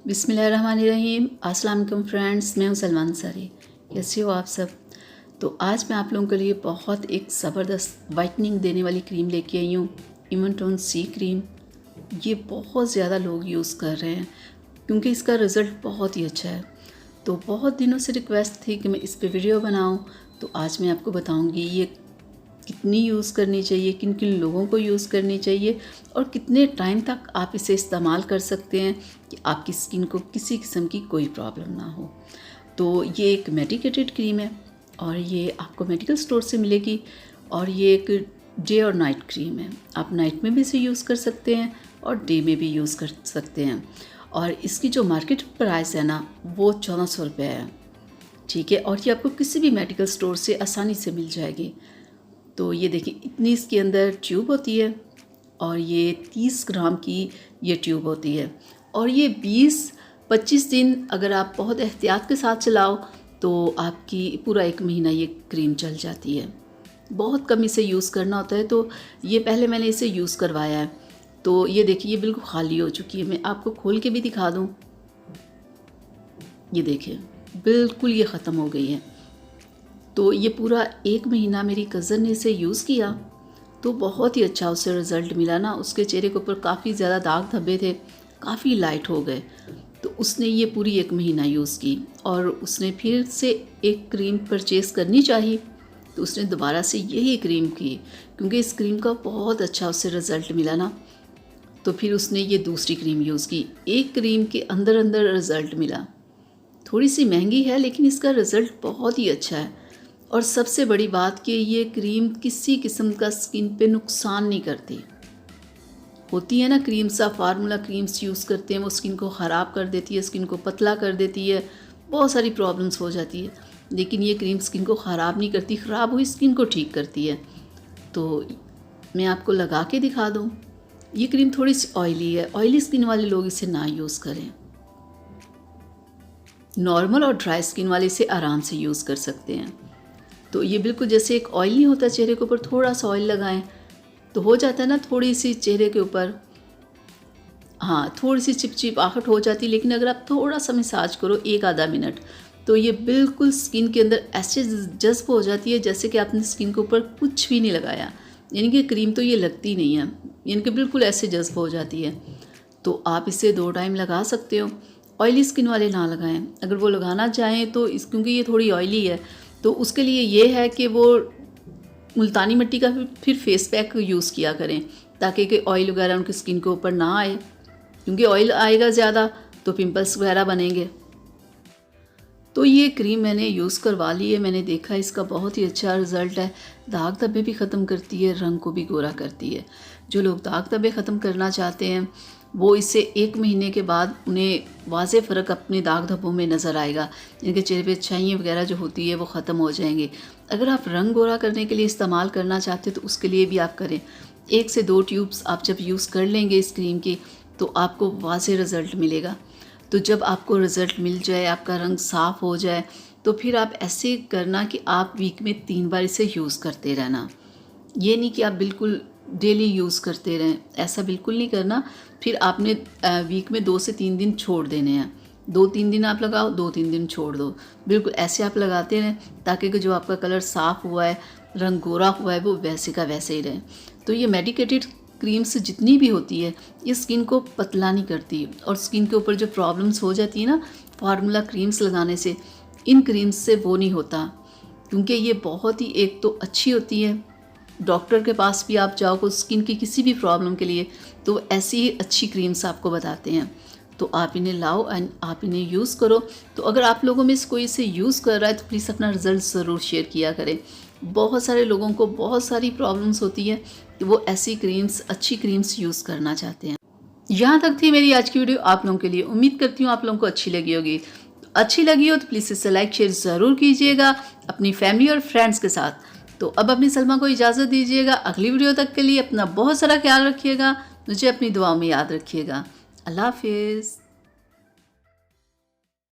बिस्मिल्लाहिर्रहमानिर्रहीम। अस्सलाम वालेकुम फ्रेंड्स, मैं हूं सलमान अंसारी। कैसे हो आप सब? तो आज मैं आप लोगों के लिए बहुत एक ज़बरदस्त वाइटनिंग देने वाली क्रीम लेके आई हूँ, इमोटोन सी क्रीम। ये बहुत ज़्यादा लोग यूज़ कर रहे हैं क्योंकि इसका रिज़ल्ट बहुत ही अच्छा है। तो बहुत दिनों से रिक्वेस्ट थी कि मैं इस पे वीडियो बनाऊं, तो आज मैं आपको बताऊंगी ये कितनी यूज़ करनी चाहिए, किन किन लोगों को यूज़ करनी चाहिए और कितने टाइम तक आप इसे इस्तेमाल कर सकते हैं कि आपकी स्किन को किसी किस्म की कोई प्रॉब्लम ना हो। तो ये एक मेडिकेटेड क्रीम है और ये आपको मेडिकल स्टोर से मिलेगी और ये एक डे और नाइट क्रीम है। आप नाइट में भी इसे यूज़ कर सकते हैं और डे में भी यूज़ कर सकते हैं। और इसकी जो मार्केट प्राइस है ना, वो 1400 रुपये है, ठीक है। और ये आपको किसी भी मेडिकल स्टोर से आसानी से मिल जाएगी। तो ये देखिए, इतनी इसके अंदर ट्यूब होती है और ये 30 ग्राम की ये ट्यूब होती है और ये 20-25 दिन अगर आप बहुत एहतियात के साथ चलाओ तो आपकी पूरा 1 महीना ये क्रीम चल जाती है। बहुत कम इसे यूज़ करना होता है। तो ये पहले मैंने इसे यूज़ करवाया है, तो ये देखिए, ये बिल्कुल खाली हो चुकी है। मैं आपको खोल के भी दिखा दूँ। ये देखिए, बिल्कुल ये ख़त्म हो गई है। तो ये पूरा 1 महीना मेरी कज़न ने इसे यूज़ किया तो बहुत ही अच्छा उससे रिज़ल्ट मिला ना। उसके चेहरे के ऊपर काफ़ी ज़्यादा दाग धब्बे थे, काफ़ी लाइट हो गए। तो उसने ये पूरी 1 महीना यूज़ की और उसने फिर से एक क्रीम परचेज़ करनी चाहिए तो उसने दोबारा से यही क्रीम की क्योंकि इस क्रीम का बहुत अच्छा उससे रिज़ल्ट मिला ना। तो फिर उसने ये दूसरी क्रीम यूज़ की। एक क्रीम के अंदर अंदर रिज़ल्ट मिला। थोड़ी सी महंगी है लेकिन इसका रिज़ल्ट बहुत ही अच्छा है। और सबसे बड़ी बात कि ये क्रीम किसी किस्म का स्किन पे नुकसान नहीं करती। होती है ना क्रीम्स, सा फार्मूला क्रीम्स यूज़ करते हैं, वो स्किन को ख़राब कर देती है, स्किन को पतला कर देती है, बहुत सारी प्रॉब्लम्स हो जाती है। लेकिन ये क्रीम स्किन को ख़राब नहीं करती, ख़राब हुई स्किन को ठीक करती है। तो मैं आपको लगा के दिखा दूँ। ये क्रीम थोड़ी सी ऑयली है, ऑयली स्किन वाले लोग इसे ना यूज़ करें। नॉर्मल और ड्राई स्किन वाले इसे आराम से यूज़ कर सकते हैं। तो ये बिल्कुल जैसे एक ऑयल नहीं होता, चेहरे के ऊपर थोड़ा सा ऑयल लगाएं तो हो जाता है ना थोड़ी सी चेहरे के ऊपर, हाँ, थोड़ी सी चिपचिपाहट हो जाती है। लेकिन अगर आप थोड़ा सा मसाज करो 1-आधा मिनट तो ये बिल्कुल स्किन के अंदर ऐसे जज्ब हो जाती है जैसे कि आपने स्किन के ऊपर कुछ भी नहीं लगाया, यानी कि क्रीम तो ये लगती नहीं है, यानी कि बिल्कुल ऐसे जज्ब हो जाती है। तो आप इसे 2 टाइम लगा सकते हो। ऑयली स्किन वाले ना लगाएं। अगर वो लगाना चाहें तो क्योंकि ये थोड़ी ऑयली है तो उसके लिए ये है कि वो मुल्तानी मिट्टी का फिर फेस पैक यूज़ किया करें ताकि कि ऑयल वगैरह उनकी स्किन के ऊपर ना आए, क्योंकि ऑयल आएगा ज़्यादा तो पिंपल्स वगैरह बनेंगे। तो ये क्रीम मैंने यूज़ करवा ली है, मैंने देखा इसका बहुत ही अच्छा रिज़ल्ट है। दाग धब्बे भी ख़त्म करती है, रंग को भी गोरा करती है। जो लोग दाग धब्बे ख़त्म करना चाहते हैं वो इसे 1 महीने के बाद उन्हें वाज़े फ़र्क अपने दाग धब्बों में नज़र आएगा। इनके चेहरे पे छाइयाँ वगैरह जो होती है वो ख़त्म हो जाएंगे। अगर आप रंग गोरा करने के लिए इस्तेमाल करना चाहते हैं तो उसके लिए भी आप करें। 1 से 2 ट्यूब्स आप जब यूज़ कर लेंगे इस क्रीम की तो आपको वाज़े रिज़ल्ट मिलेगा। तो जब आपको रिज़ल्ट मिल जाए, आपका रंग साफ़ हो जाए, तो फिर आप ऐसे करना कि आप वीक में 3 बार इसे यूज़ करते रहना। ये नहीं कि आप बिल्कुल डेली यूज़ करते रहें, ऐसा बिल्कुल नहीं करना। फिर आपने वीक में 2 से 3 दिन छोड़ देने हैं। 2-3 दिन आप लगाओ, 2-3 दिन छोड़ दो। बिल्कुल ऐसे आप लगाते रहें ताकि कि जो आपका कलर साफ़ हुआ है, रंग गोरा हुआ है, वो वैसे का वैसे ही रहे। तो ये मेडिकेटेड क्रीम्स जितनी भी होती है ये स्किन को पतला नहीं करती और स्किन के ऊपर जो प्रॉब्लम्स हो जाती है ना फार्मूला क्रीम्स लगाने से, इन क्रीम्स से वो नहीं होता क्योंकि ये बहुत ही एक तो अच्छी होती है। डॉक्टर के पास भी आप जाओ स्किन की किसी भी प्रॉब्लम के लिए तो ऐसी ही अच्छी क्रीम्स आपको बताते हैं। तो आप इन्हें लाओ एंड आप इन्हें यूज़ करो। तो अगर आप लोगों में से कोई इसे यूज़ कर रहा है तो प्लीज़ अपना रिज़ल्ट ज़रूर शेयर किया करें। बहुत सारे लोगों को बहुत सारी प्रॉब्लम्स होती हैं कि वो ऐसी क्रीम्स, अच्छी क्रीम्स यूज़ करना चाहते हैं। यहाँ तक थी मेरी आज की वीडियो आप लोगों के लिए। उम्मीद करती हूँ आप लोगों को अच्छी लगी होगी। अच्छी लगी हो तो प्लीज़ इसे लाइक शेयर ज़रूर कीजिएगा अपनी फैमिली और फ्रेंड्स के साथ। तो अब अपनी सलमा को इजाज़त दीजिएगा। अगली वीडियो तक के लिए अपना बहुत सारा ख्याल रखिएगा। मुझे अपनी दुआओं में याद रखिएगा। अल्लाह हाफिज़।